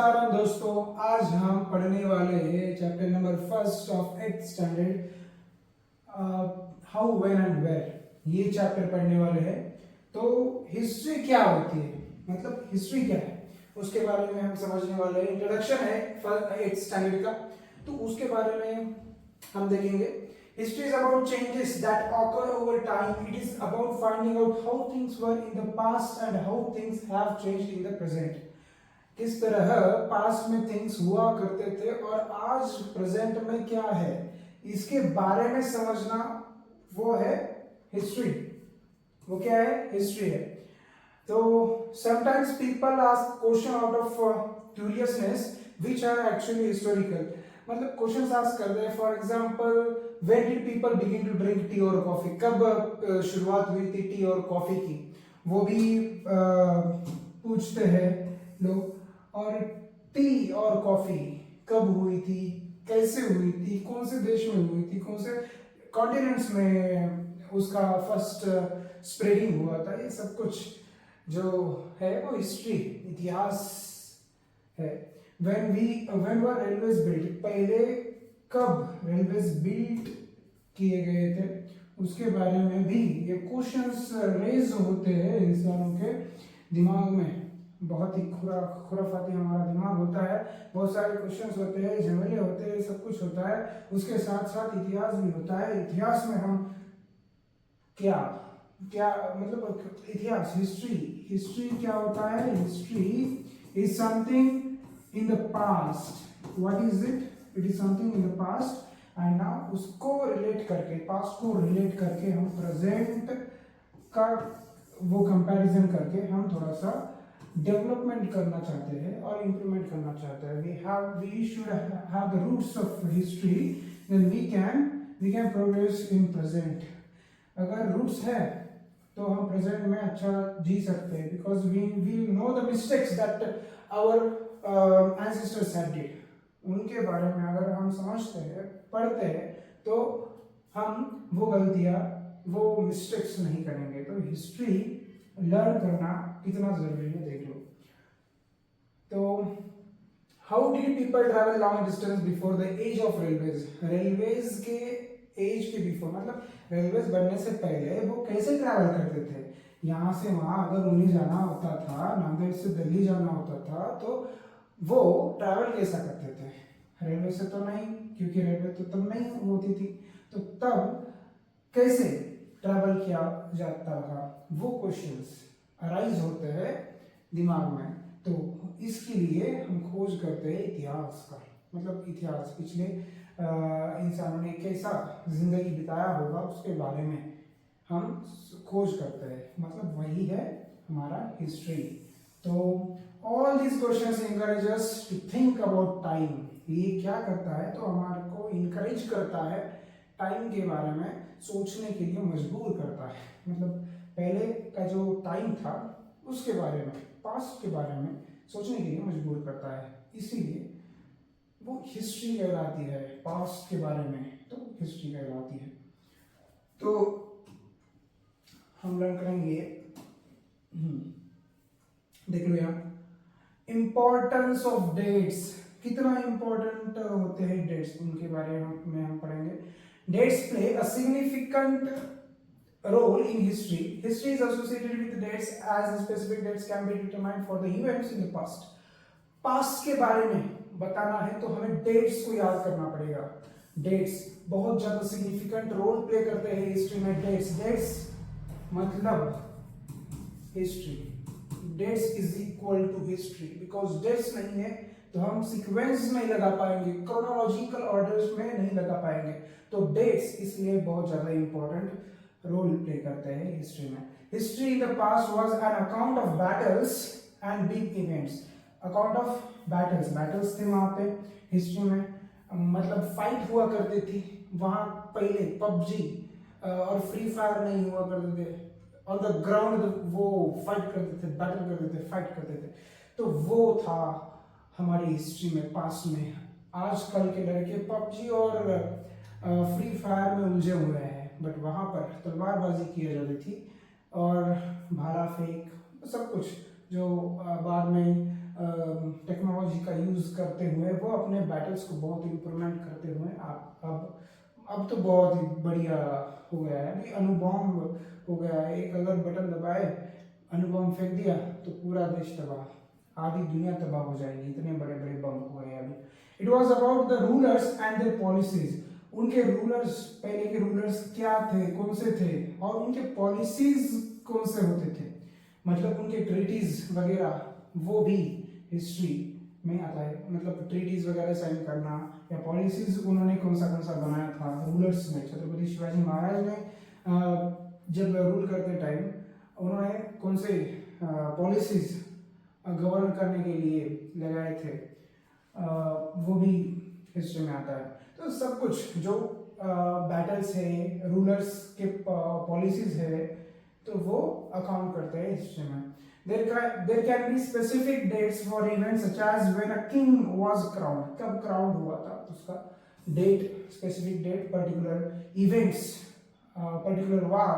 नमस्कार दोस्तों, आज हम पढ़ने वाले हैं chapter number first of 8th standard, how when and where. ये चैप्टर पढ़ने वाले हैं। तो हिस्ट्री क्या होती है, मतलब हिस्ट्री क्या है, उसके बारे में हम समझने वाले हैं। इंट्रोडक्शन है 8th स्टैंडर्ड का, तो उसके बारे में हम देखेंगे। History is about changes that occur over time. It is about finding out how things were in the past and how things have changed in the present. किस तरह पास्ट में थिंग्स हुआ करते थे और आज प्रेजेंट में क्या है, इसके बारे में समझना वो है हिस्ट्री। वो क्या है? हिस्ट्री है। तो sometimes people ask question out of curiousness which are actually historical. मतलब क्वेश्चन आस्क करते हैं। For example, when did people begin to drink tea और कॉफी? कब शुरुआत हुई थी टी और कॉफी की? वो भी पूछते हैं लोग। और टी और कॉफी कब हुई थी, कैसे हुई थी, कौन से देश में हुई थी, कौन से कॉन्टिनेंट्स में उसका फर्स्ट स्प्रेडिंग हुआ था, ये सब कुछ जो है वो हिस्ट्री, इतिहास है। when were railways built? पहले कब रेलवेज बिल्ट किए गए थे, उसके बारे में भी ये क्वेश्चंस रेज होते हैं इंसानों के दिमाग में। बहुत ही खुराफाती हमारा दिमाग होता है, बहुत सारे क्वेश्चंस होते हैं, झमेले होते हैं, सब कुछ होता है। उसके साथ साथ इतिहास भी होता है। इतिहास में हम क्या क्या मतलब इतिहास, हिस्ट्री क्या होता है? History is something in the past. What is it? It is something in the past and now उसको रिलेट करके, पास्ट को रिलेट करके हम प्रेजेंट का वो कंपैरिजन करके हम थोड़ा सा डेवलपमेंट करना चाहते हैं और इम्प्रूवमेंट करना चाहते हैं। we should have the roots of history, then we can progress in present. अगर रूट्स है तो हम प्रेजेंट में अच्छा जी सकते हैं, because we know the mistakes that our ancestors had did. उनके बारे में अगर हम समझते हैं, पढ़ते हैं, तो हम वो गलतियां, वो मिस्टेक्स नहीं करेंगे। तो हिस्ट्री लर्न करना कितना जरूरी है देख लो। तो how did people travel long distance before the age of railways? Railways के एज के बिफोर, मतलब रेलवेज बनने से पहले वो कैसे ट्रैवल करते थे? यहाँ से वहां अगर उन्हें जाना होता था, नांदेड़ से दिल्ली जाना होता था, तो वो ट्रैवल कैसा करते थे? रेलवे से तो नहीं, क्योंकि रेलवे तो तब नहीं होती थी। तो तब कैसे ट्रैवल किया जाता था? वो क्वेश्चंस अराइज होते हैं दिमाग में। तो इसके लिए हम खोज करते हैं इतिहास का, मतलब इतिहास पिछले इंसानों ने कैसा जिंदगी बिताया होगा उसके बारे में हम खोज करते हैं, मतलब वही है हमारा हिस्ट्री। तो all these questions encourage us to think about time। ये क्या करता है? तो हमारे को इनकरेज करता है, टाइम के बारे में सोचने के लिए मजबूर करता है। मतलब पहले का जो टाइम था उसके बारे में, पास्ट के बारे में सोचने के लिए मजबूर करता है, इसीलिए वो हिस्ट्री कहलाती है। पास्ट के बारे में तो हिस्ट्री कहलाती है। तो हम लर्न करेंगे, देख लो यहाँ, इंपॉर्टेंस ऑफ डेट्स। कितना इंपॉर्टेंट होते हैं डेट्स, उनके बारे में हम पढ़ेंगे। Dates play a significant role in history. History is associated with dates as specific dates can be determined for the events in the past. Past के बारे में बताना है तो हमें dates को याद करना पड़ेगा। Dates बहुत ज्यादा significant role play करते हैं history में। Dates मतलब history. Dates is equal to history because dates नहीं है तो हम सीक्वेंस नहीं लगा पाएंगे, क्रोनोलॉजिकल ऑर्डर्स में नहीं लगा पाएंगे। तो डेट्स इसलिए बहुत ज्यादा इंपॉर्टेंट रोल प्ले करते हैं हिस्ट्री में। History in the past was an account of battles and big events. Account of battles थे वहां पे हिस्ट्री में, मतलब फाइट हुआ करती थी वहां। पहले पबजी और फ्री फायर नहीं हुआ करते थे, ऑन द ग्राउंड वो फाइट करते थे, बैटल करते थे, फाइट करते थे। तो वो था हमारी हिस्ट्री में, पास्ट में। आजकल के लड़के पबजी और फ्री फायर में उलझे हुए हैं, बट वहां पर तलवारबाजी की जाती थी और भाला फेंक, सब कुछ जो बाद में टेक्नोलॉजी का यूज़ करते हुए वो अपने बैटल्स को बहुत इम्प्रूवमेंट करते हुए आप अब तो बहुत ही बढ़िया हो गया है। अभी अणुबॉम्ब हो गया है, एक अगर बटन दबाए अणुबॉम्ब फेंक दिया तो पूरा देश तबाह, आधी दुनिया तबाह हो जाएगी, इतने बड़े बड़े बम हो गए अभी। It was about the rulers and there policies, उनके रूलर्स, पहले के रूलर्स क्या थे, कौन से थे, और उनके पॉलिसीज कौन से होते थे, मतलब उनके ट्रीटीज वगैरह, वो भी हिस्ट्री में आता है। मतलब ट्रीटीज वगैरह साइन करना या पॉलिसीज उन्होंने कौन सा बनाया था रूलर्स में। छत्रपति शिवाजी महाराज ने जब रूल करते टाइम उन्होंने कौन से पॉलिसीज गवर्न करने के लिए लगाए थे, वो भी हिस्ट्री में आता है। तो सब कुछ जो बैटल्स है, रूलर्स के पॉलिसीज है, तो वो अकाउंट करते हैं हिस्ट्री में। There can be specific dates for events such as when a king was crowned, कब crowned हुआ था उसका date, specific date, particular events, particular war,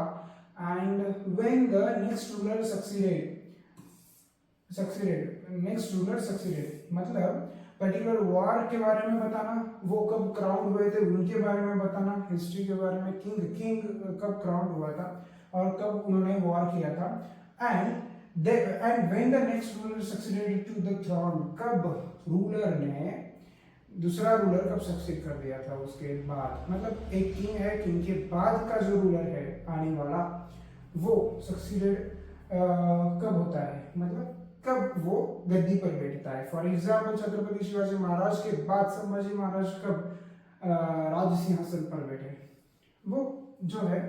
and when the next ruler succeeded, next ruler succeeded, मतलब particular वार के बारे में बताना, वो कब क्राउन हुए थे उनके बारे में बताना, हिस्ट्री के बारे में किंग कब क्राउन हुआ था और कब उन्होंने वार किया था, and when the next ruler succeeded to the throne, कब रूलर ने दूसरा रूलर कब सक्सीड कर दिया था उसके बाद, मतलब एक किंग है, किंग के बाद का जो रूलर है आने वाला वो सक्सीडेड कब होता है, मतलब कब वो गद्दी पर बैठता है। फॉर एग्जाम्पल छत्रपति शिवाजी महाराज के बाद संभाजी महाराज कब राज सिंहासन पर बैठे, वो जो है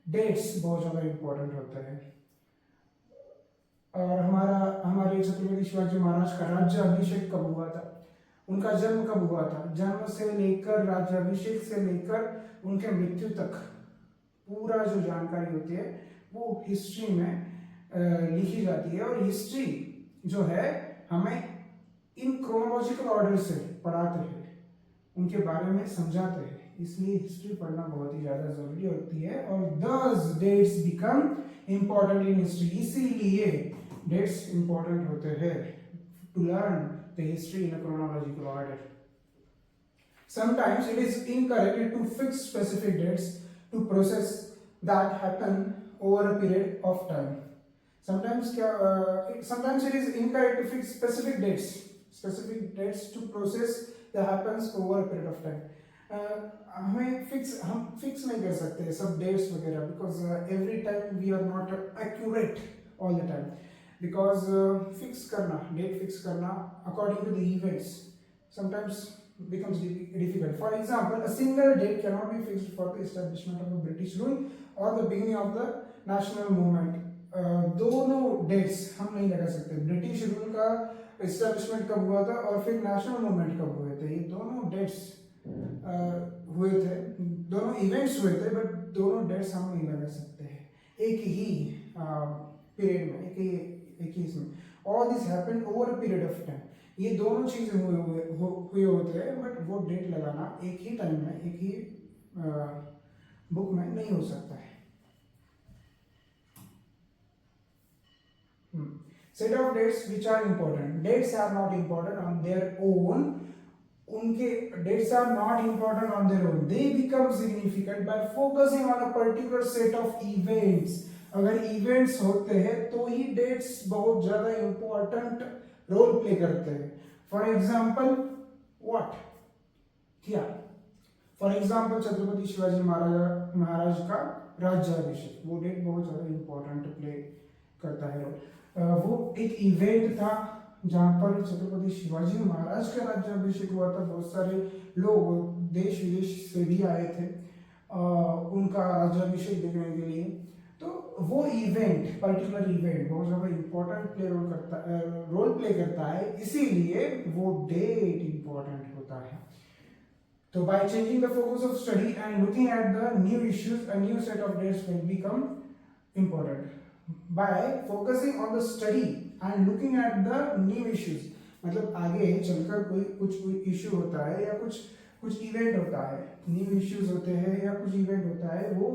डेट्स बहुत ज्यादा इंपॉर्टेंट होते हैं। और हमारे छत्रपति शिवाजी महाराज का राज्याभिषेक कब हुआ था, उनका जन्म कब हुआ था, जन्म से लेकर राज्याभिषेक से लेकर उनके मृत्यु तक पूरा जो जानकारी होती है वो हिस्ट्री में लिखी जाती है। और हिस्ट्री जो है हमें इन क्रोनोलॉजिकल ऑर्डर से पढ़ाते हैं, उनके बारे में समझाते हैं, इसलिए हिस्ट्री पढ़ना बहुत ही ज्यादा जरूरी होती है। और thus dates become important in history, इसीलिए डेट्स इंपॉर्टेंट होते हैं to learn the history in a chronological order. Sometimes it is incorrect to fix specific dates to process that happen over a period of time. Sometimes it is incorrect to fix specific dates to process that happens over a period of time. हम fix नहीं कर सकते सब dates वगैरह, because every time we are not accurate all the time, because date fix करना according to the events sometimes becomes difficult. For example, a single date cannot be fixed for the establishment of a British rule or the beginning of the national movement. दोनों dates हम नहीं लगा सकते, British rule का establishment कब हुआ था और फिर नेशनल मूवमेंट कब हुए थे, ये दोनों डेट्स हुए थे, दोनों इवेंट्स हुए थे, बट दोनों डेट्स हम नहीं लगा सकते हैं एक ही पीरियड में, एक ही इसमें। All this happened over a period of time, ये दोनों चीजें हुए होते हैं, बट वो डेट लगाना एक ही टाइम में, एक ही बुक में नहीं हो सकता है। Set of dates which are important. Dates are not important on their own. उनके dates are not important on their own. They become significant by focusing on a particular set of events. अगर events होते हैं तो ही dates बहुत ज्यादा important role play करते हैं। For example what, क्या, फॉर एग्जाम्पल छत्रपति शिवाजी महाराज का राज्याभिषेक, वो डेट बहुत ज्यादा इंपॉर्टेंट प्ले करता है रोल। वो एक इवेंट था जहां पर छत्रपति शिवाजी महाराज का राज्याभिषेक हुआ था, बहुत सारे लोग देश विदेश से भी आए थे उनका राज्याभिषेक देखने के लिए। तो वो इवेंट, पर्टिकुलर इवेंट बहुत ज्यादा इंपॉर्टेंट रोल प्ले करता है, इसीलिए वो डेट इंपॉर्टेंट होता है। तो by changing the focus of study and looking at the new issues, a new set of dates will become important. By focusing on the study and looking at the new issues, मतलब आगे चलकर कोई issue होता है या कुछ event होता है, न्यू इश्यूज होते हैं या कुछ इवेंट होता है, वो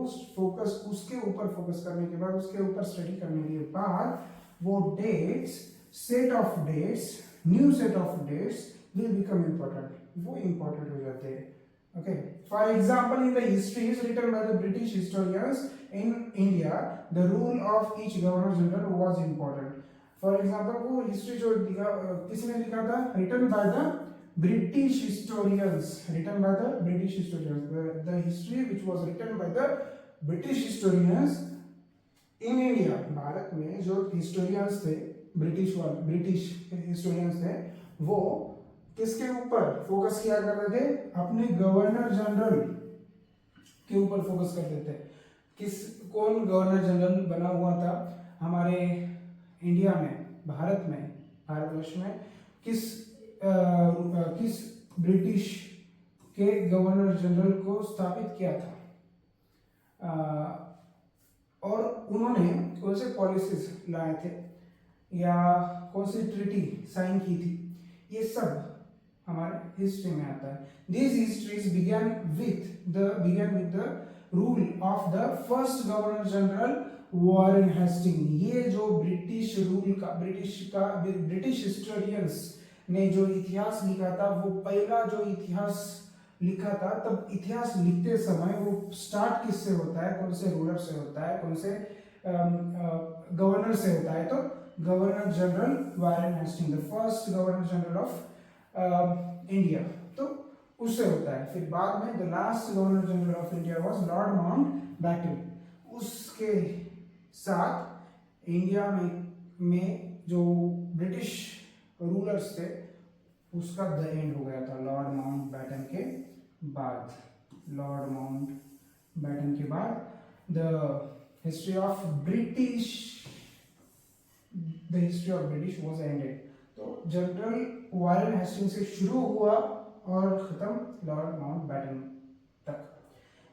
उसके ऊपर फोकस करने के बाद, उसके ऊपर स्टडी करने के बाद वो dates set of dates, new set of dates will become important, वो इम्पोर्टेंट हो जाते हैं. Okay, for example, in the histories written by the British historians in India, the rule of each governor general was important. For example, वो history जो किसने लिखा था, written by the British historians, written by the British historians, the history which was written by the British historians in India, Bharat में जो historians थे, British historians थे, वो किसके ऊपर फोकस किया कर रहे थे, अपने गवर्नर जनरल के ऊपर फोकस करते थे. कौन गवर्नर जनरल बना हुआ था हमारे इंडिया में, भारतवर्ष में, किस ब्रिटिश के गवर्नर जनरल को स्थापित किया था, और उन्होंने कौन से पॉलिसीज लाए थे या कौन सी ट्रीटी साइन की थी, ये सब हमारे हिस्ट्री में आता है. These histories began with the rule of the first governor general Warren Hastings. ये जो ब्रिटिश हिस्टोरियंस ने जो इतिहास लिखा था, वो पहला जो इतिहास लिखा था, तब इतिहास लिखते समय वो स्टार्ट किससे होता है, कौन से रूलर से होता है, कौन से गवर्नर से होता है, तो governor general Warren Hasting, the first governor general of India, तो उससे होता है. फिर बाद में the last governor general of India was Lord Mountbatten. उसके साथ इंडिया में जो ब्रिटिश रूलर्स थे उसका द एंड हो गया था लॉर्ड माउंटबेटन के बाद. The history of British was ended. तो जनरल वॉरेन हेस्टिंग्स से शुरू हुआ और खत्म लॉर्ड माउंटबेटन तक.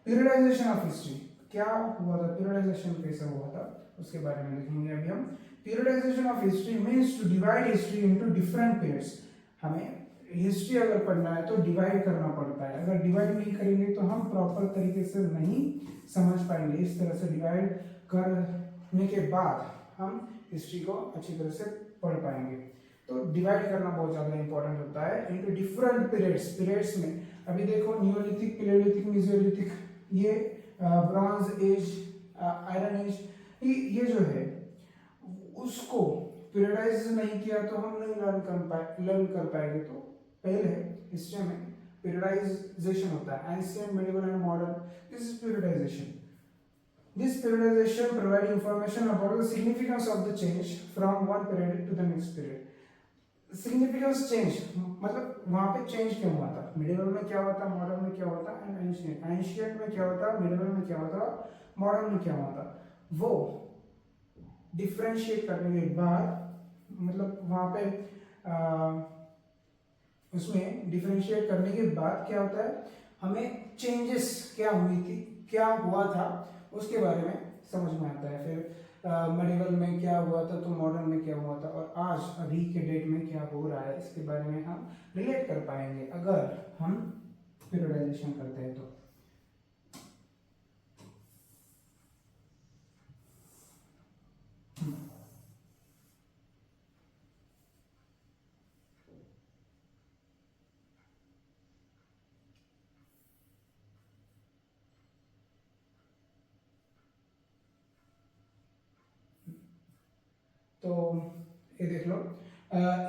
पीरियडाइजेशन ऑफ हिस्ट्री क्या हुआ था, पीरियडाइजेशन कैसे हुआ था, उसके बारे में देखेंगे अभी हम. Periodization of history means to divide history into different periods. हमें हिस्ट्री अगर पढ़ना है तो डिवाइड करना पड़ता है. अगर डिवाइड नहीं करेंगे तो हम प्रॉपर तरीके से नहीं समझ पाएंगे. इस तरह से डिवाइड करने के बाद हम हिस्ट्री को अच्छी तरह से पढ़ पाएंगे. तो डिवाइड करना बहुत ज्यादा इंपॉर्टेंट होता है इनटू डिफरेंट पीरियड्स में. अभी देखो न्यूलिथिक, पैलेलिथिक, मेसोलिथिक, ये ब्रॉन्ज एज, आयरन एज, ये जो है उसको पीरियडाइज नहीं किया तो हम नहीं लर्न कर पाएंगे. तो पहले हिस्ट्री में पीरियडाइजेशन होता है, ancient, medieval and modern. This is periodisation. This periodization provides information about the significance of the change from one period to the next period. Significance change मतलब वहाँ पे चेंज क्यों हुआ था, मिडिवल में क्या हुआ था, मॉडर्न में क्या हुआ था, एंड एंशिएंट में क्या हुआ था, मिडिवल में क्या हुआ था, मॉडर्न में क्या हुआ था, वो डिफरेंशिएट करने के बाद, मतलब वहाँ पे उसमें डिफरेंशिएट करने के बाद क्या होता है, हमें चेंजेस क्या हुई थी, क्या हुआ था, उसके बारे में समझ में आता है. फिर मिडिवल में क्या हुआ था तो मॉडर्न में क्या हुआ था, और आज अभी के डेट में क्या हो रहा है, इसके बारे में हम रिलेट कर पाएंगे अगर हम पीरियडाइजेशन करते हैं तो. तो ये देख लो,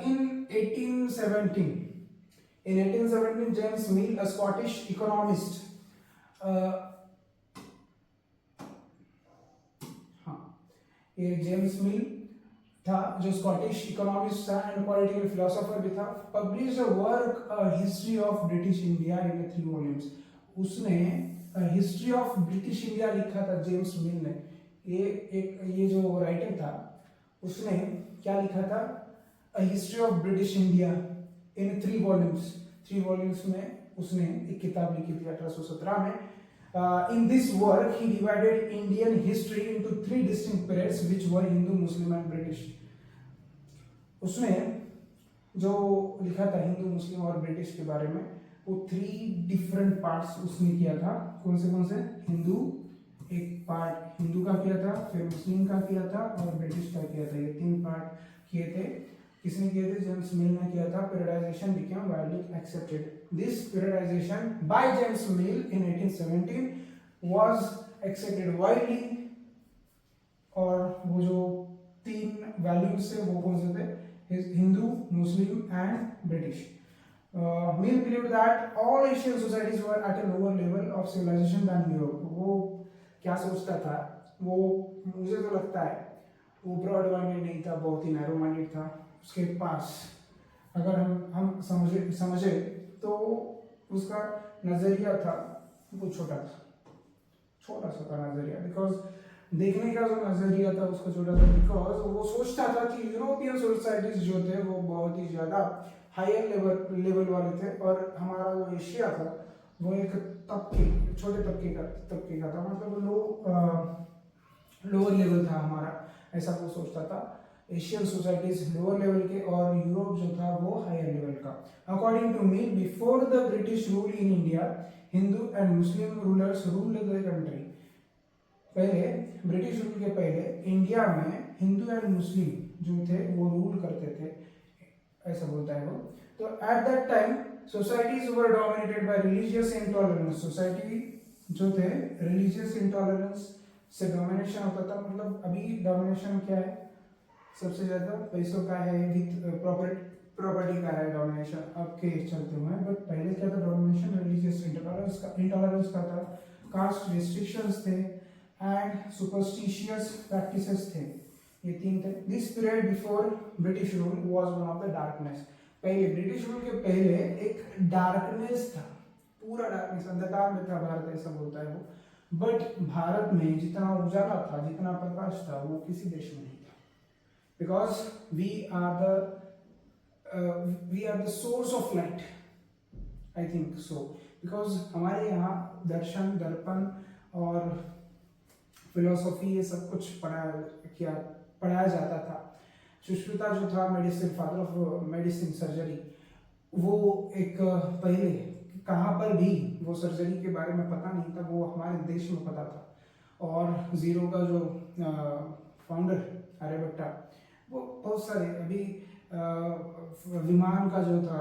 इन 1817 जेम्स मिल, अ स्कॉटिश इकोनॉमिस्ट, ये जेम्स मिल था जो स्कॉटिश इकोनॉमिस्ट था एंड पॉलिटिकल फिलोसोफर भी था, publish a work history of British India in 3 volumes. उसने हिस्ट्री ऑफ ब्रिटिश इंडिया लिखा था जेम्स मिल ने. ये जो राइटर था उसने क्या लिखा था, a history of British India in 3 volumes. 3 volumes में उसने एक किताब लिखी थी 1817 में. In this work he divided Indian history into 3 distinct periods which were Hindu, Muslim and British. उसने जो लिखा था हिंदू, मुस्लिम और ब्रिटिश के बारे में, वो 3 डिफरेंट पार्ट्स उसने किया था. कौन से हिंदू, एक पार्ट हिंदू का किया था, फिर मुस्लिम का किया था और ब्रिटिश का किया था. ये 3 पार्ट किए थे किसने किए थे? जेम्स मिल ने किया था. Periodization became widely accepted. This periodization by James Mill in 1817 was accepted widely. और वो जो 3 वैल्यूज थे वो कौन से थे? Hindu, Muslim and British. Mill believed that all Asian societies were at a lower level of civilization than Europe. वो क्या सोचता था? वो मुझे तो लगता है वो ब्रॉड माइंडेड नहीं था, बहुत ही नैरो माइंडेड था. उसके पास अगर हम समझे तो उसका नजरिया था वो छोटा सा था नजरिया. बिकॉज देखने का जो नजरिया था उसका छोटा था, बिकॉज वो सोचता था कि यूरोपियन सोसाइटीज जो थे वो बहुत ही ज्यादा हायर लेवल वाले थे और हमारा जो एशिया था वो एक छोटे तबके का था. मतलब लोअर लेवल था हमारा, ऐसा वो सोचता था. एशियन सोसाइटीज लोअर लेवल के और यूरोप जो था वो हायर लेवल का. According to me, before the British rule in India, Hindu and Muslim rulers ruled the country. पहले ब्रिटिश रूल के पहले इंडिया में हिंदू एंड मुस्लिम जो थे वो रूल करते थे, ऐसा बोलता है वो. तो at that time societies were dominated by religious intolerance. Society जो थे रिलीजियस इंटॉलरेंस से डोमिनेशन होता था. मतलब अभी डोमिनेशन क्या है? सबसे ज्यादा पैसों का है, विथ प्रॉपर्टी का है डोमिनेशन अब के चलते हुए. बट पहले क्या था? डोमिनेशन रिलीजियस इंटॉलरेंस का था. कास्ट रिस्ट्रिक्शंस थे एंड सुपरस्टिशियस प्रैक्टिसेस थे. ये 3 थे. This period before British rule was one of the darkness. पहले ब्रिटिश रूल के पहले एक डार्कनेस था, पूरा डार्कनेस, अंधकार में था भारत, ऐसा बोलता है वो. बट भारत में जितना उजाला था, जितना प्रकाश था, वो किसी देश में नहीं था. Because we are the source of light, I think so. Because हमारे यहाँ दर्शन, दर्पण और फिलोसॉफी ये सब कुछ पढ़ाया जाता था. सुश्रुता जो था medicine, father of medicine, surgery, वो एक पहले कहाँ पर भी वो सर्जरी के बारे में पता नहीं था, वो हमारे देश में पता था. और जीरो का जो फाउंडर आर्यभट्टा, वो बहुत सारे अभी विमान का जो था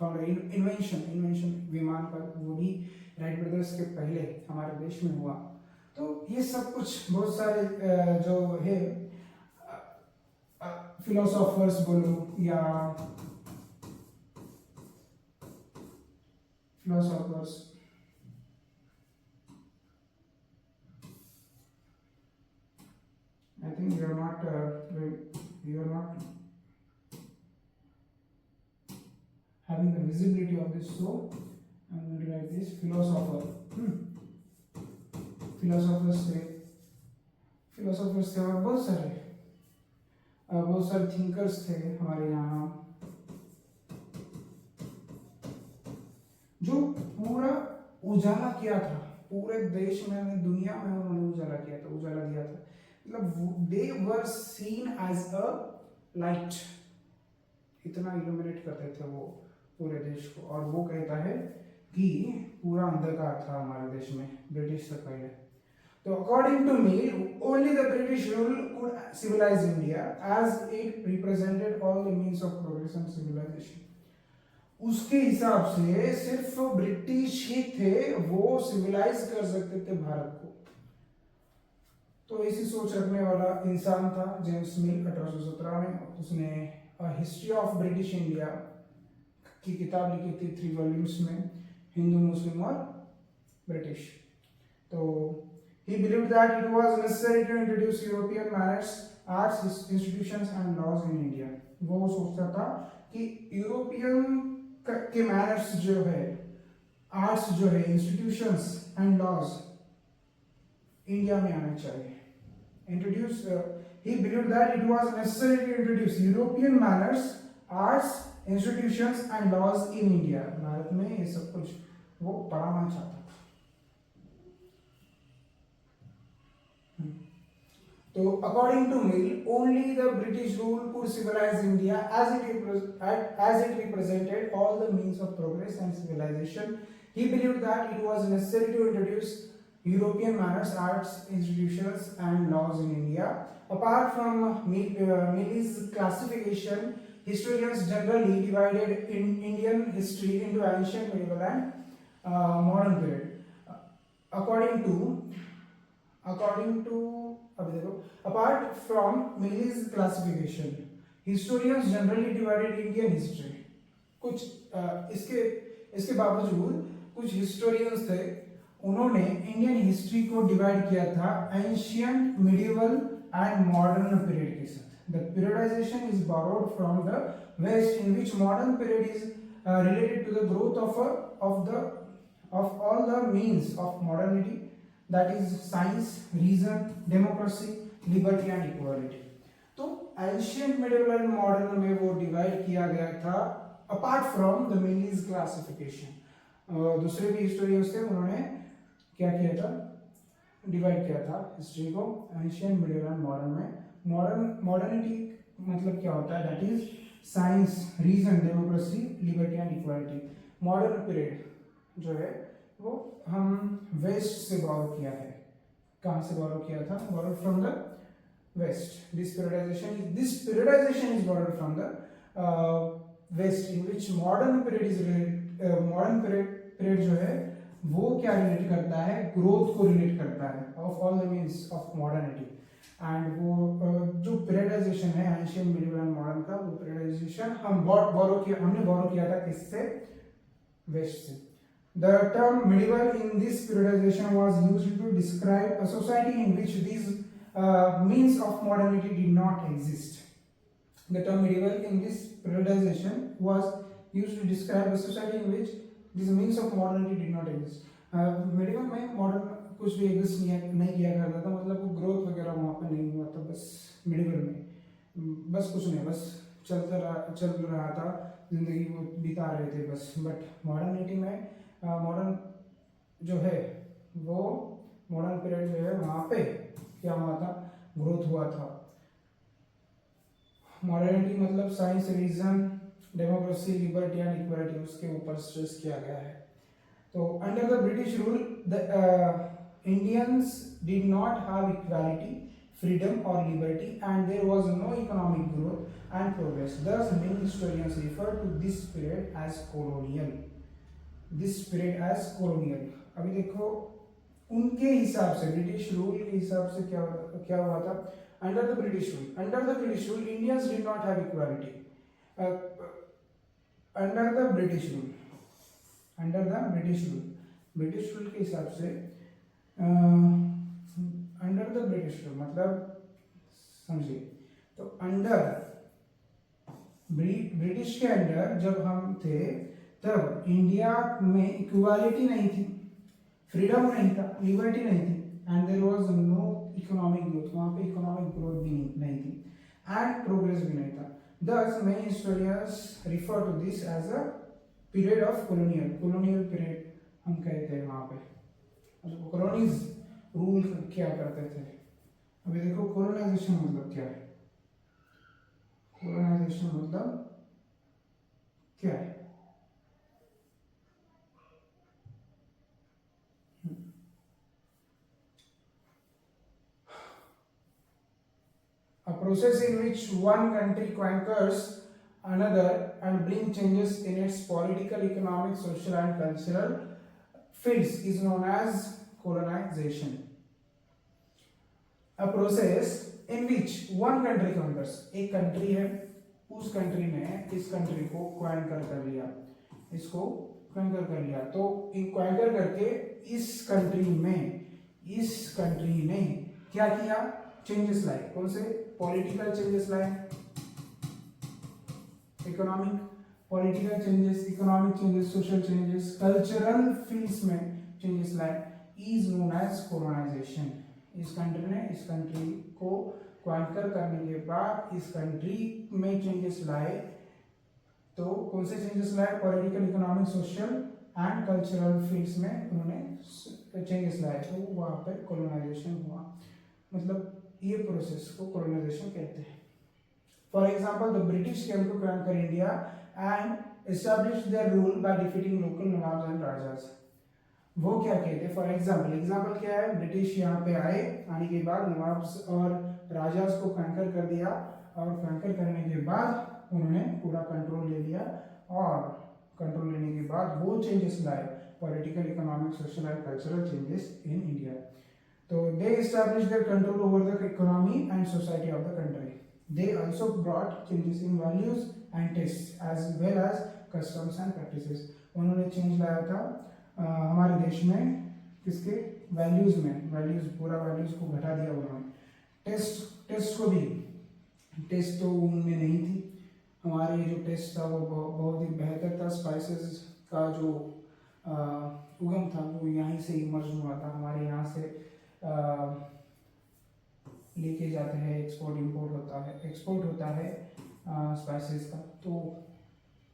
फाउंडर, इन्वेंशन विमान का, वो भी राइट ब्रदर्स के पहले हमारे देश में हुआ. तो ये सब कुछ बहुत सारे जो है फिलोसोफर्स बोलो या philosophers, I think you are not having the visibility of this, so I'm going to write this philosopher. Philosophers थे और बहुत सारे थिंकर्स थे हमारे यहाँ, जो पूरा उजाला किया था पूरे देश में, दुनिया में उन्होंने उजाला दिया था. मतलब they were seen as a light, इतना इल्यूमिनेट करते थे वो पूरे देश को. और वो कहता है कि पूरा अंधकार था हमारे देश में ब्रिटिश से पहले. तो according to me, only the British rule could civilise India as it represented all the means of progress and civilisation. उसके हिसाब से सिर्फ ब्रिटिश ही थे वो सिविलाइज कर सकते थे भारत को. तो ऐसी सोच रखने वाला इंसान था जेम्स मिल. 1817 में उसने हिस्ट्री ऑफ ब्रिटिश इंडिया की किताब लिखी थी 3 वॉल्यूम्स में, हिंदू, मुस्लिम और ब्रिटिश. तो he believed that it was necessary to introduce European manners, arts, institutions and laws in India. वो सोचता था कि यूरोपियन के मैनर्स जो है, आर्ट्स जो है, इंस्टीट्यूशंस एंड लॉज इंडिया में आने चाहिए. Introduce he believed that it was necessary to introduce European manners, arts, institutions and laws in India. Bharat में ये सब कुछ वो पढ़ाना चाहता था. So, according to Mill, only the British rule could civilize India as it represented all the means of progress and civilization. He believed that it was necessary to introduce European manners, arts, institutions, and laws in India. Apart from Millie's classification, historians generally divided in Indian history into ancient, medieval, and modern period. According to अभी देखो, apart from Millie's classification, historians generally divided Indian history. कुछ इसके बावजूद कुछ historians थे, उन्होंने Indian history को divide किया था ancient, medieval and modern period के साथ. The periodisation is borrowed from the west, in which modern period is related to the growth of all the means of modernity, that is science, reason, democracy, liberty and equality. तो ancient, medieval and modern में वो divide किया गया था apart from the Millie's classification. दूसरे भी historians थे, उन्होंने क्या किया था, डिवाइड किया था हिस्ट्री को एंशियंट, मिडिवल एंड मॉडर्न में. मॉडर्निटी मतलब क्या होता है, that is science, reason, democracy, liberty and equality. Modern period जो है वो हम वेस्ट से बोरो किया है. कहाँ से बोरो किया था, borrow from the west. This periodization is borrowed from the west, in which modern period is modern period जो है वो क्या रिलेट करता है, ग्रोथ को रिलेट करता है of all the means of modernity. And वो जो पीरियडाइजेशन है एंशियंट, मिडिवल एंड मॉडर्न का, वो पीरियडाइजेशन हमने बोरो किया था किससे, वेस्ट से. The term medieval in this periodization was used to describe a society in which these means of modernity did not exist. The term medieval in this periodization was used to describe a society in which these means of modernity did not exist. medieval में modern कुछ भी exist नहीं किया करता था, मतलब वो growth वगैरह वहाँ पर नहीं हुआ था. बस medieval में बस कुछ नहीं, बस चल रहा था, जिंदगी वो बिता रहे थे बस. बट मॉडर्निटी में मॉडर्न जो है वो मॉडर्न पीरियड जो है वहाँ पे क्या हुआ था, ग्रोथ हुआ था. मॉडर्निटी मतलब science, reason, democracy, liberty and equality, उसके ऊपर स्ट्रेस किया गया है. तो under the British rule the Indians did not have equality, freedom or liberty, and there was no economic growth and progress. Thus many historians refer to this period as colonial. अभी देखो उनके हिसाब से, British rule के हिसाब से क्या हुआ था. Under the British rule Indians did not have equality. Under the British rule के हिसाब से अंडर द ब्रिटिश रूल मतलब समझिए, तो अंडर ब्रिटिश के अंडर जब हम थे तब इंडिया में इक्वालिटी नहीं थी, फ्रीडम नहीं था, लिबर्टी नहीं थी, and there was no economic growth. वहाँ पे इकोनॉमिक ग्रोथ भी नहीं थी एंड प्रोग्रेस भी नहीं था. Thus many historians refer to this as a period of colonial period हम कहते हैं वहाँ पे. मतलब कॉलोनीज रूल क्या करते थे. अभी देखो कोलोनाइजेशन मतलब क्या है, कोलोनाइजेशन मतलब क्या है. A process in which one country conquers another and bring changes in its political, economic, social and cultural fields is known as colonization. A process in which one country conquers, एक country है, उस country ने इस country को क्वांकर कर लिया, इसको क्वांकर कर लिया. तो क्वांकर करके इस कंट्री ने क्या किया, चेंजेस लाए. कौन से, पॉलिटिकल चेंजेस लाए, political changes, social changes, cultural fields में चेंजेस लाए, इज नोन एज कोलोनाइजेशन. इस कंट्री को क्वांकर करने के बाद इस कंट्री में चेंजेस लाए. तो कौन से चेंजेस लाए, political, economic, social and cultural fields में उन्होंने चेंजेस लाए, तो वहाँ पे कोलोनाइजेशन हुआ. मतलब ये प्रोसेस को कोलोनाइजेशन कहते हैं. For example the British came to conquer India and established their rule by defeating local nawabs and rajas. वो क्या कहते, फॉर एग्जाम्पल, एग्जाम्पल क्या है, ब्रिटिश यहाँ पे आए, आने के बाद नवाब्स और राजास को कंकर कर दिया, और कंकर करने के बाद उन्होंने पूरा कंट्रोल ले लिया, और कंट्रोल लेने के बाद वो चेंजेस लाए, political, economic, social and cultural changes in India. तो they established their control over the economy and society of the country. They also brought changes in values and tastes as well as customs and practices. उन्होंने change लाया था हमारे देश में, किसके, values में, values, पूरा वैल्यूज को घटा दिया उन्होंने। टेस्ट को भी, टेस्ट तो उनमें नहीं थी, हमारे जो टेस्ट था वो बहुत ही बेहतर था। स्पाइसेस का जो उगम था वो यहीं से इमर्ज हुआ था, हमारे यहाँ से लेके जाते हैं, एक्सपोर्ट इंपोर्ट होता है, एक्सपोर्ट होता है स्पाइसेस का। तो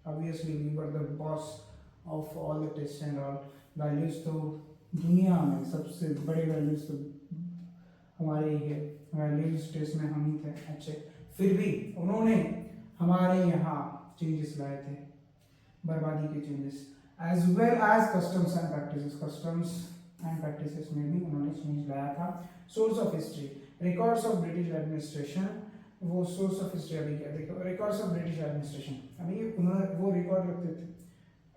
obviously we were the boss of all the taste and all values. तो दुनिया में सबसे बड़े वैल्यूज तो हमारे ही है, वैल्यूज टेस्ट में हम ही थे अच्छे। फिर भी उन्होंने हमारे यहाँ चेंजेस लाए थे, बर्बादी के changes, as well as customs and practices, customs and practices में भी उन्होंने चेंज लाया था। Source of history, records of British administration, वो सोर्स ऑफ हिस्ट्री अभी क्या देखो, रिकॉर्ड्स ऑफ ब्रिटिश एडमिनिस्ट्रेशन, अभी उन्होंने वो रिकॉर्ड रखते थे,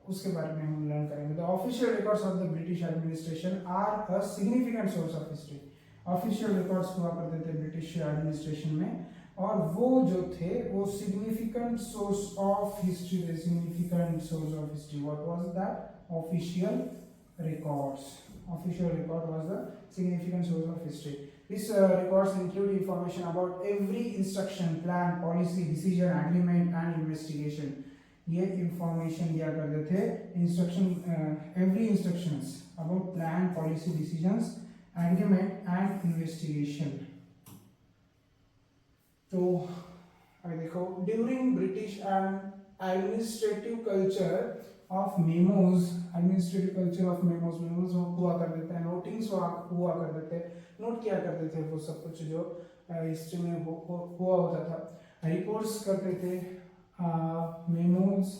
उसके बारे में हम लर्न करेंगे। The official records of the British administration are a significant source of history. Official records हुआ करते थे ब्रिटिश एडमिनिस्ट्रेशन में, और वो जो थे वो सिग्निफिकेंट सोर्स ऑफ हिस्ट्री थे, significant source of history. What was that? Official records. Official record was the significant source of history. These records include information about every instruction, plan, policy, decision, agreement and investigation. ये information दिया करते थे, instruction, every instructions about plan, policy, decisions, agreement and investigation. तो अभी देखो, during British and administrative culture of memos, administrative culture of memos, memos हुआ कर देते हैं, नोटिंग्स हुआ कर देते, नोट किया करते थे वो सब कुछ जो हिस्ट्री में हुआ होता था, रिपोर्ट्स करते थे, memos,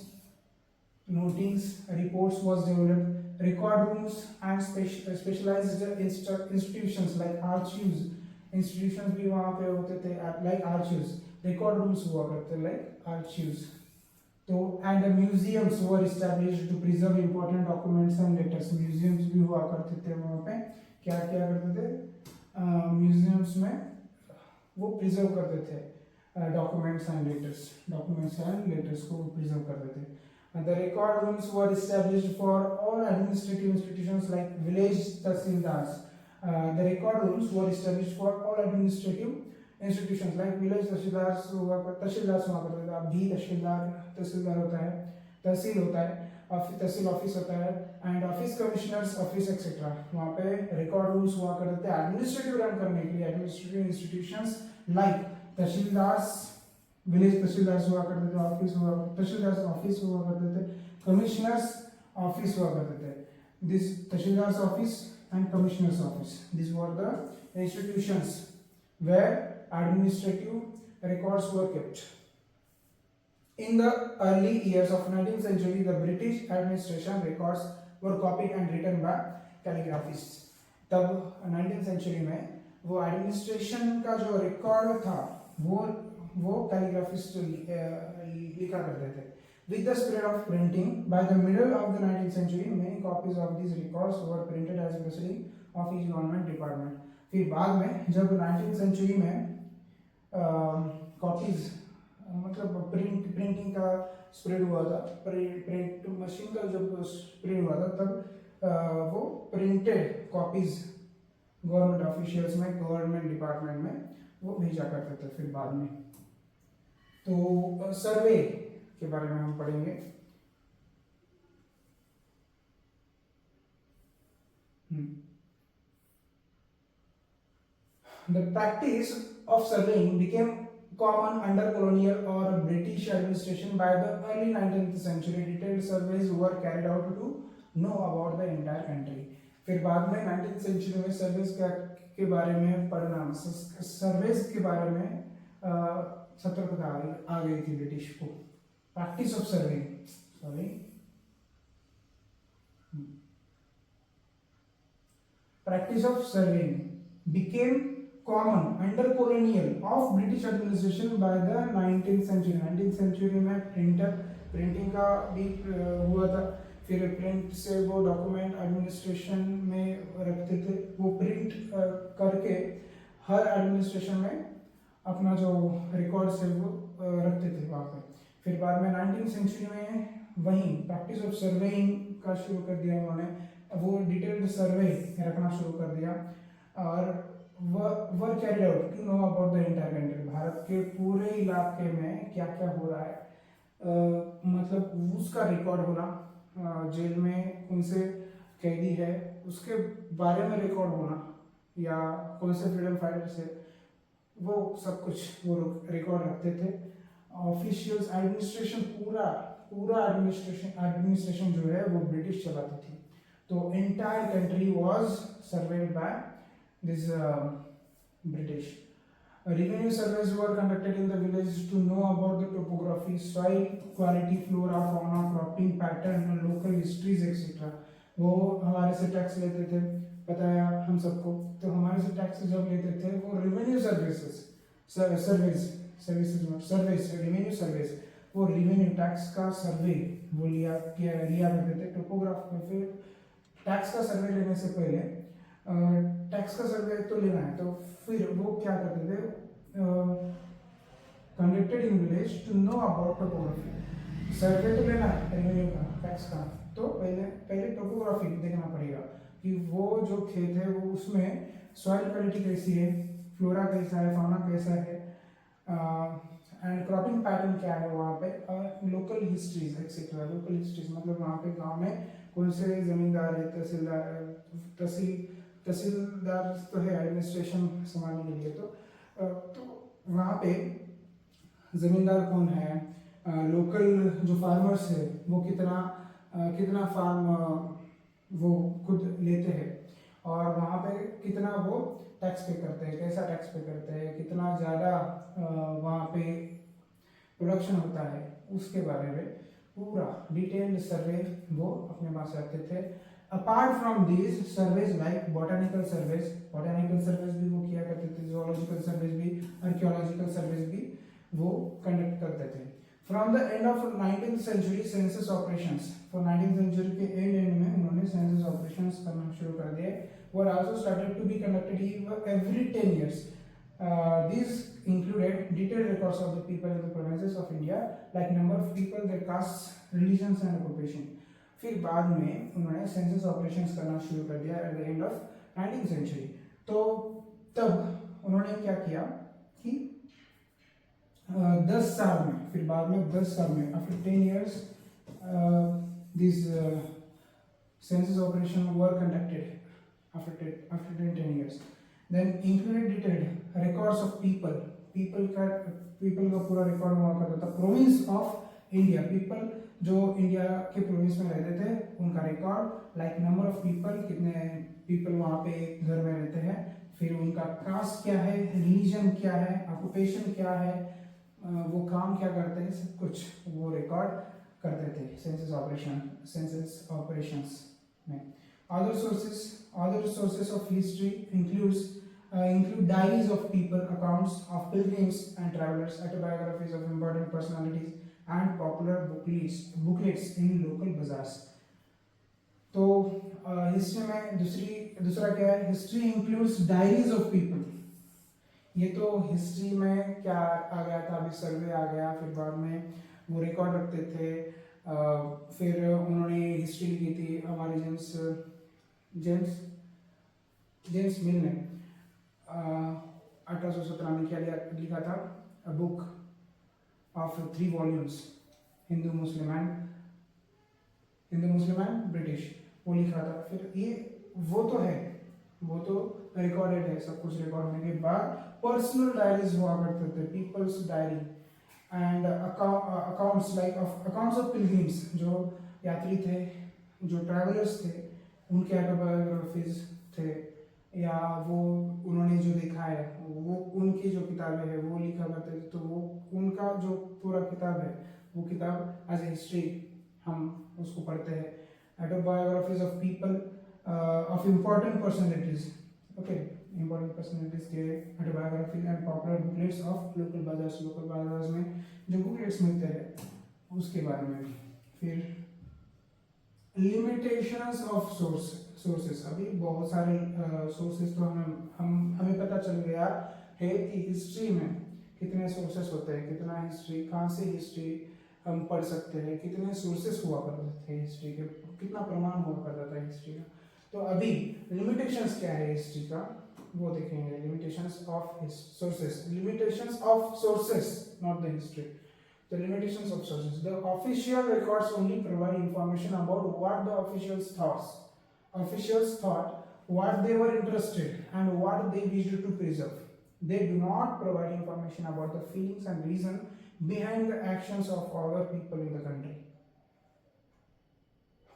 notings, reports was developed, record rooms and specialised institutions like archives, institutions भी वहाँ पे होते थे लाइक आर्चीव्स, रिकॉर्ड रूम्स हुआ करते लाइक आर्चीव्स। तो and museums were established to preserve important documents and letters, museums भी हुआ करते थे वहाँ पे, क्या क्या करते थे, म्यूजियम्स में वो प्रिजर्व करते थे documents and letters, documents and letters को प्रिजर्व करते थे। The record rooms were established for all administrative institutions like village tahsildars, the record rooms were established for all administrative institutions like village tahsildars हुआ करते थे। अब भी तहसीलदार होता है, तहसील होता है, तहसील ऑफिस होता है, and office commissioners office etcetera, वहाँ पे रिकॉर्ड रूम्स हुआ करते थे एडमिनिस्ट्रेटिव रन करने के लिए। Administrative institutions like तहसीलदार्स, village tahsildars हुआ करते थे, ऑफिस हुआ, तहसीलदार्स ऑफिस हुआ करते थे, कमिश्नर्स ऑफिस हुआ करते थे। This tahsildars office and commissioners office, this were the institutions where administrative records were kept. In the early years of 19th century, the British administration records were copied and written by calligraphists. तब 19th century में वो administration का जो record था वो कैलीग्राफिस्ट लिखा करते थे। With the spread of printing, by the middle of the 19th century, many copies of these records were printed as proceeding of each government department. फिर बाद में जब 19th सेंचुरी में कॉपीज मतलब प्रिंटिंग का स्प्रेड हुआ था, प्रिंट मशीन का जब स्प्रेड हुआ था, तब वो प्रिंटेड कॉपीज गवर्नमेंट ऑफिशियल्स में, गवर्नमेंट डिपार्टमेंट में वो भेजा करते थे। फिर बाद में तो सर्वे के बारे में हम पढ़ेंगे। The practice of surveying became common under colonial or British administration by the early 19th century. Detailed surveys were carried out to know about the entire country. फिर बाद में 19th century में सर्वेस के बारे में पढ़ना, सर्वेस के बारे में सतर्कता आ गई थी ब्रिटिश को। Practice of surveying, sorry, practice of surveying became common under colonial of British administration by the 19th century. 19th century में प्रिंटिंग का भी हुआ था, फिर प्रिंट से वो डॉक्यूमेंट एडमिनिस्ट्रेशन में रखते थे, वो प्रिंट करके हर एडमिनिस्ट्रेशन में अपना जो रिकॉर्ड्स है वो रखते थे वहाँ पे। फिर बाद में 19th सेंचुरी में वहीं प्रैक्टिस ऑफ सर्वेइंग का शुरू कर दिया उन्होंने, वो डिटेल्ड सर्वे रखना शुरू कर दिया और were carried out to know about the entire country, Bharat के पूरे इलाके में क्या क्या हो रहा है, मतलब उसका रिकॉर्ड होना, जेल में कौन से कैदी है उसके बारे में रिकॉर्ड होना, या कौन से फ्रीडम फाइटर्स है, वो सब कुछ वो रिकॉर्ड रखते थे। ऑफिशियल्स एडमिनिस्ट्रेशन पूरा एडमिनिस्ट्रेशन जो है वो ब्रिटिश चलाती थी, तो entire country was surveyed by this British. Revenue surveys were conducted in the village to know about the topography, soil quality, flora, fauna, cropping pattern, local histories etc. वो हमारे से टैक्स लेते थे, बताया हम सबको, तो हमारे से टैक्स जब लेते थे वो रेवेन्यू रेवेन्यू सर्विस, वो रेवेन्यू टैक्स का सर्वे वो लिया करते थे टोपोग्राफ में। फिर टैक्स का सर्वे लेने से पहले टैक्स का सर्वे तो लेना है, तो फिर वो क्या करते थे, conducted in village to know about topography, survey तो लेना है रेवेन्यू का टैक्स का, तो पहले टोपोग्राफी देखना पड़ेगा कि वो जो खेत है वो उसमें सॉइल क्वालिटी कैसी है, फ्लोरा कैसा है, फाउना कैसा है, एंड क्रॉपिंग पैटर्न क्या है वहाँ पे, local histories etcetera. Local histories मतलब वहाँ पे गांव में कौन से जमींदार है, तहसीलदार तो है एडमिनिस्ट्रेशन संभालने के लिए, तो वहाँ पे जमींदार कौन है, लोकल जो फार्मर्स है वो कितना फार्म वो खुद लेते हैं, और वहाँ पे कितना वो टैक्स पे करते हैं, कैसा टैक्स पे करते हैं, कितना ज़्यादा वहाँ पे प्रोडक्शन होता है, उसके बारे में पूरा डिटेल्ड सर्वे वो अपने पास रखते थे। Apart from these surveys like botanical surveys भी वो किया करते थे, जोलॉजिकल सर्वेज भी, आर्कियोलॉजिकल सर्वेज भी वो कंडक्ट करते थे। From the end of 19th century census operations, तो 19th सेंचुरी के एंड में उन्होंने सेंसस ऑपरेशंस करना शुरू कर दिए, were also started to be conducted every 10 years. These included detailed records of the people in the provinces of India, like number of people, their castes, religions and occupation. फिर बाद में उन्होंने census operations करना शुरू कर दिया at the end of 19th century. तो तब उन्होंने क्या किया कि 10 साल में, फिर बाद में 10 साल में, after 10 years this census operation were conducted after 10 years. Then included detailed records of people का पूरा रिकॉर्ड हुआ करता था। प्रोविंस ऑफ इंडिया, पीपल जो इंडिया के प्रोविंस में रहते थे उनका record, like number of people, कितने पीपल वहाँ पे घर में रहते हैं, फिर उनका कास्ट क्या है, रिलीजन क्या है, ऑक्यूपेशन क्या है, वो काम क्या करते हैं, सब कुछ वो रिकॉर्ड करते थे सेंसस ऑपरेशंस में। Other sources of history include diaries of people, accounts of pilgrims and travelers, autobiographies of important personalities, and popular booklets in local bazaars. तो हिस्ट्री में दूसरा क्या है, history includes diaries of people. ये तो history में क्या आ गया था, अभी सर्वे आ गया, फिर बाद में वो रिकॉर्ड रखते थे, फिर उन्होंने हिस्ट्री लिखी थी हमारे जेम्स मिल ने 1817 में क्या लिखा था, a book of 3 volumes, Hindu Muslim and British, वो लिखा था। फिर ये वो तो रिकॉर्डेड है, सब कुछ रिकॉर्ड होने के बाद पर्सनल डायरीज हुआ करते थे, people's diary and accounts like accounts of pilgrims, जो यात्री थे, जो ट्रैवलर्स थे, उनके ऑटोबायोग्राफीज थे, या वो उन्होंने जो देखा है, वो उनकी जो किताबें हैं वो लिखा करते थे, तो वो उनका जो पूरा किताब है, वो किताब एज ए हिस्ट्री हम उसको पढ़ते हैं। Autobiographies of people, of important personalities. Okay, important personalities के autobiography and popular booklets of local bazaars में जो बुकलेट्स मिलते हैं उसके बारे में भी। फिर लिमिटेशंस ऑफ सोर्सेस, अभी बहुत सारे सोर्सेस तो हमें पता चल गया है कि हिस्ट्री में कितने सोर्सेस होते हैं, कितना हिस्ट्री, कहाँ से हिस्ट्री हम पढ़ सकते हैं, कितने सोर्सेस हुआ करते थे हिस्ट्री के, कितना प्रमाण हुआ करता था हिस्ट्री का। तो अभी लिमिटेशंस क्या है हिस्ट्री का वो देखेंगे। Limitations of sources not the history. The limitations of sources. The official records only provide information about what the officials thought. Officials thought, what they were interested, and what they wished to preserve. They do not provide information about the feelings and reason behind the actions of other people in the country.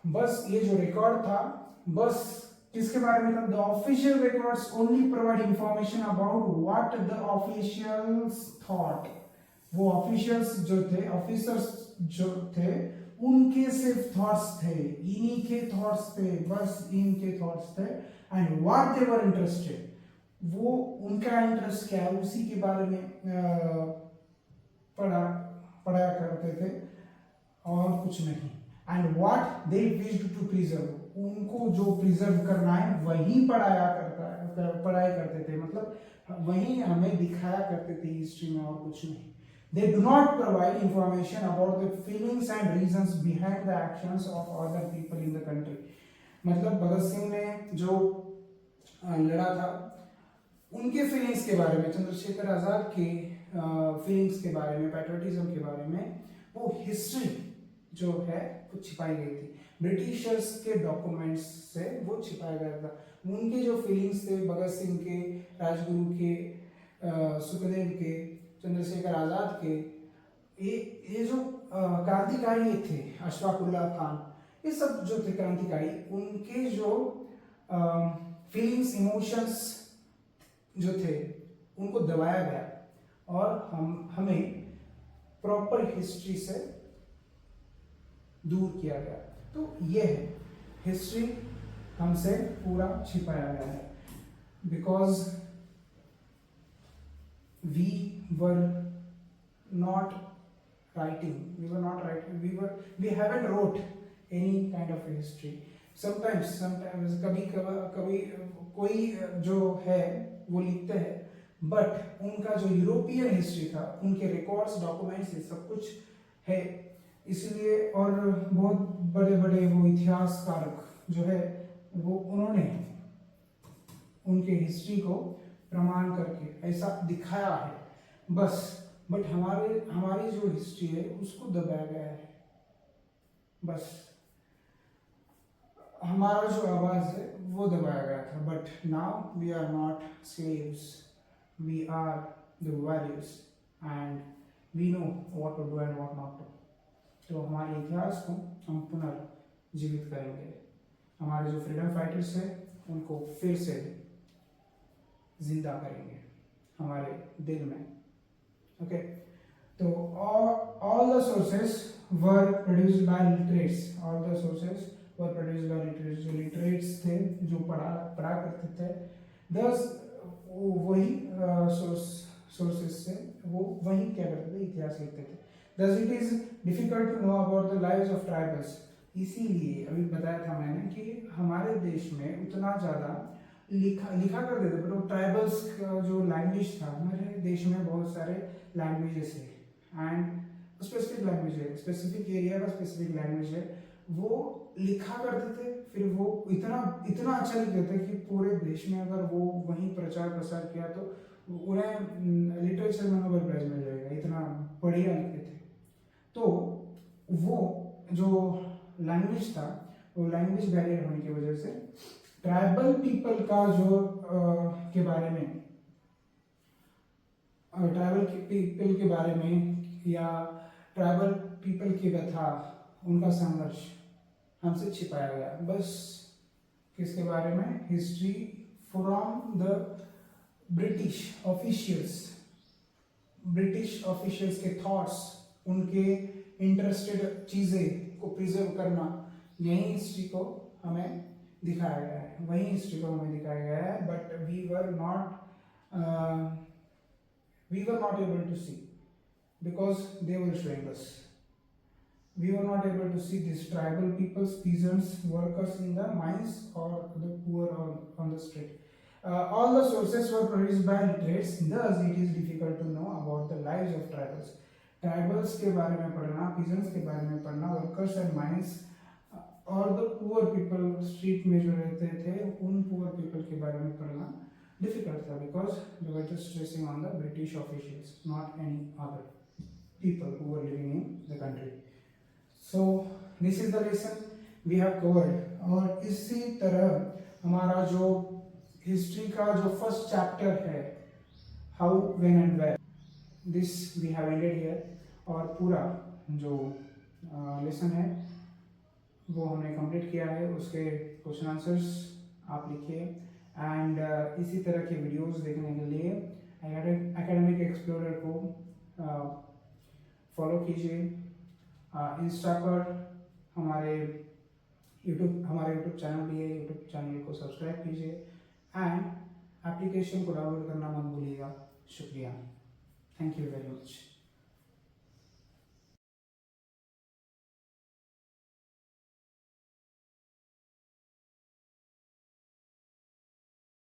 बस ये जो record था बस किसके बारे में था? The official records only provide information about what the officials thought. वो ऑफिशियल्स जो थे, ऑफिसर्स जो थे, उनके सिर्फ थॉट्स थे, इन्हीं के थॉट्स थे, बस इनके थॉट्स थे। And what they were interested, वो उनका इंटरेस्ट क्या है उसी के बारे में पढ़ा करते थे और कुछ नहीं। And what they wished to preserve, उनको जो प्रिजर्व करना है वही पढ़ाई करते थे, मतलब वही हमें दिखाया करते थे हिस्ट्री में और कुछ नहीं। They do not provide information about the feelings and reasons behind the actions of other people in the country. मतलब भगत सिंह ने जो लड़ा था उनके फीलिंग्स के बारे में, चंद्रशेखर आजाद के फीलिंग्स के बारे में, पैट्रियटिज्म के बारे में वो हिस्ट्री जो है वो छिपाई गई थी। ब्रिटिशर्स के डॉक्यूमेंट्स से वो छिपाया गया था। उनके जो फीलिंग्स थे भगत सिंह के, राजगुरु के, सुखदेव के, चंद्रशेखर आजाद के, ये जो क्रांतिकारी थे, अशफाकुल्लाह खान, ये सब जो थे क्रांतिकारी, उनके जो फीलिंग्स, इमोशंस जो थे उनको दबाया गया और हमें प्रॉपर हिस्ट्री से दूर किया गया। तो ये है हिस्ट्री हमसे पूरा छिपाया गया है, because we were not writing, we haven't wrote any kind of a history. Sometimes कभी कोई जो है वो लिखते हैं, बट उनका जो यूरोपियन हिस्ट्री था, उनके रिकॉर्ड्स, डॉक्यूमेंट्स, ये सब कुछ है। इसलिए और बहुत बड़े बड़े वो इतिहासकारक जो है वो उन्होंने उनके हिस्ट्री को प्रमाण करके ऐसा दिखाया है बस, बट हमारी जो हिस्ट्री है उसको दबाया गया है। बस हमारा जो आवाज है वो दबाया गया था। But now we are not slaves, we are the warriors and we know what to do and what not to. तो हमारे इतिहास को हम पुनर्जीवित करेंगे, हमारे जो फ्रीडम फाइटर्स हैं उनको फिर से जिंदा करेंगे हमारे दिल में। ओके, तो all the sources were produced by literates, all the sources were produced by literates। जो literates थे, जो पढ़ा करते थे, thus वही sources से वो वही क्या करते थे, इतिहास लिखते थे। Thus it is difficult to know about the lives of tribals। इसीलिए अभी बताया था मैंने कि हमारे देश में उतना ज़्यादा लिखा करते थे, बट वो ट्राइबल्स का जो लैंग्वेज था, हमारे देश में बहुत सारे लैंग्वेजेस है एंड स्पेसिफिक लैंग्वेज है, स्पेसिफिक एरिया का स्पेसिफिक लैंग्वेज है, वो लिखा करते थे। फिर वो इतना अच्छा लिखते थे कि पूरे देश में अगर वो वहीं प्रचार प्रसार किया तो उन्हें लिटरेचर में नोबेल प्राइज मिल जाएगा, इतना बढ़िया लिखते थे। तो वो जो लैंग्वेज था, वो लैंग्वेज बैरियर होने की वजह से ट्राइबल पीपल का जो के बारे में, ट्राइबल पीपल के बारे में या ट्राइबल पीपल की व्यथा, उनका संघर्ष हमसे छिपाया गया। बस किसके बारे में? History from the British officials के थॉट्स, उनके इंटरेस्टेड चीज़ें को प्रिजर्व करना, यही हिस्ट्री को हमें दिखाया गया है, वही हिस्ट्री को हमें दिखाया गया है, but we were not able to see because they were showing us. We were not able to see these tribal peoples, peasants, workers in the mines, or the poor on the street. All the sources were produced by literates, thus it is difficult to know about the lives of tribals. Tribals के बारे में पढ़ना, peasants के बारे में पढ़ना, workers and mines, और the poor people street में जो रहते थे उन poor people के बारे में पढ़ना difficult था, because they were just stressing on the British officials, not any other people who were living in the country. So this is the lesson we have covered. और इसी तरह हमारा जो हिस्ट्री का जो फर्स्ट चैप्टर है how when and where, this we have ended here. और पूरा जो लेसन है वो हमने कंप्लीट किया है. उसके क्वेश्चन आंसर्स आप लिखिए, एंड इसी तरह के वीडियोस देखने के लिए एकेडमिक एक्सप्लोरर को फॉलो कीजिए. इंस्टा पर हमारे यूट्यूब चैनल भी है, यूट्यूब चैनल को सब्सक्राइब कीजिए, एंड एप्लीकेशन को डाउनलोड करना मत भूलिएगा. शुक्रिया. Thank you very much.